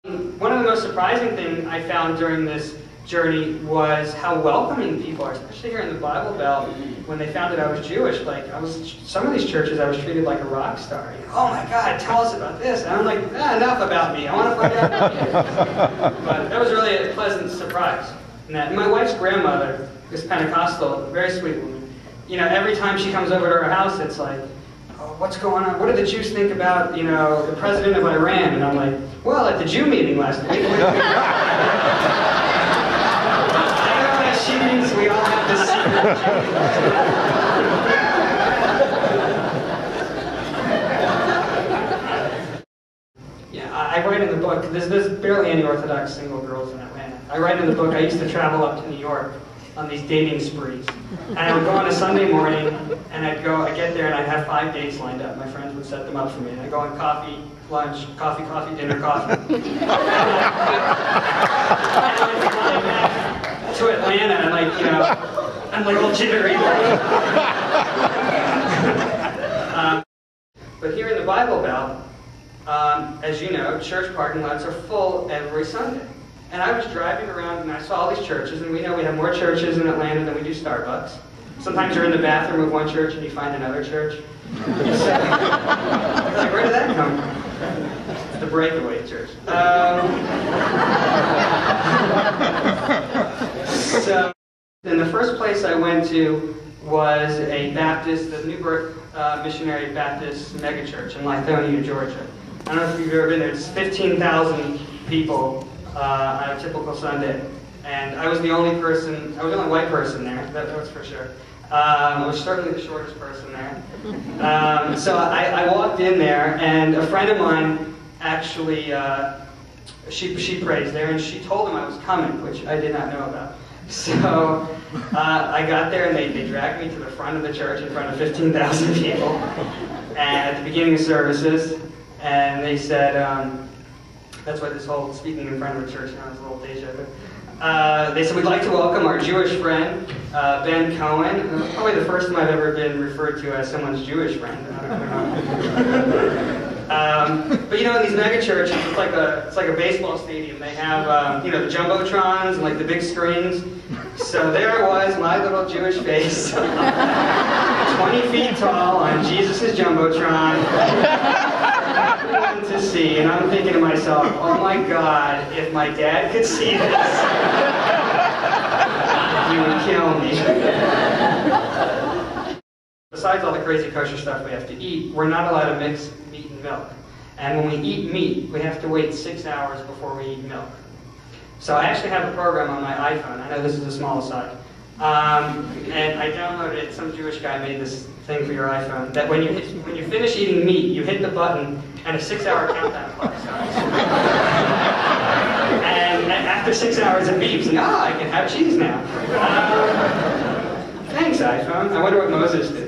One of the most surprising things I found during this journey was how welcoming people are, especially here in the Bible Belt. When they found that I was Jewish, some of these churches I was treated like a rock star. Oh my God, tell us about this. And I'm like, enough about me. I want to find out about you. But that was really a pleasant surprise. And my wife's grandmother is Pentecostal, very sweet woman. You know, every time she comes over to our house, it's like, oh, what's going on? What do the Jews think about, you know, the president of Iran? And I'm like, well, at the Jew meeting last week. She means we all have this secret. Yeah, I write in the book, there's barely any Orthodox single girls in Atlanta. I write in the book, I used to travel up to New York on these dating sprees. And I would go on a Sunday morning, and I'd get there, and I'd have 5 dates lined up. My friends would set them up for me. And I'd go on coffee, lunch, coffee, dinner, coffee. And I'd fly back to Atlanta, and I'm like all jittery. But here in the Bible Belt, as you know, church parking lots are full every Sunday. And I was driving around and I saw all these churches, and we know we have more churches in Atlanta than we do Starbucks. Sometimes you're in the bathroom of one church and you find another church. So, like, where did that come from? It's the breakaway church. So, then the first place I went to was a Baptist, the New Birth Missionary Baptist megachurch in Lithonia, Georgia. I don't know if you've ever been there. It's 15,000 people on a typical Sunday. And I was the only white person there, that was for sure. I was certainly the shortest person there. So I walked in there, and a friend of mine actually, she prays there, and she told him I was coming, which I did not know about. So I got there, and they dragged me to the front of the church in front of 15,000 people, and at the beginning of services, and they said, that's why this whole speaking in front of a church now is a little deja vu. They said, we'd like to welcome our Jewish friend, Ben Cohen. Probably the first time I've ever been referred to as someone's Jewish friend. But you know, in these mega churches, it's like a baseball stadium. They have you know, the jumbotrons and like the big screens. So there I was, my little Jewish face, 20 feet tall on Jesus' jumbotron, to see, and I'm thinking to myself, oh my God, if my dad could see this, he would kill me. Besides all the crazy kosher stuff we have to eat, we're not allowed to mix meat and milk. And when we eat meat, we have to wait 6 hours before we eat milk. So I actually have a program on my iPhone. I know this is a small aside. And I downloaded it. Some Jewish guy made this thing for your iPhone, that when you finish eating meat, you hit the button, and a 6-hour countdown clock starts. And after 6 hours it beeps, and I can have cheese now. Thanks, iPhone. I wonder what Moses did.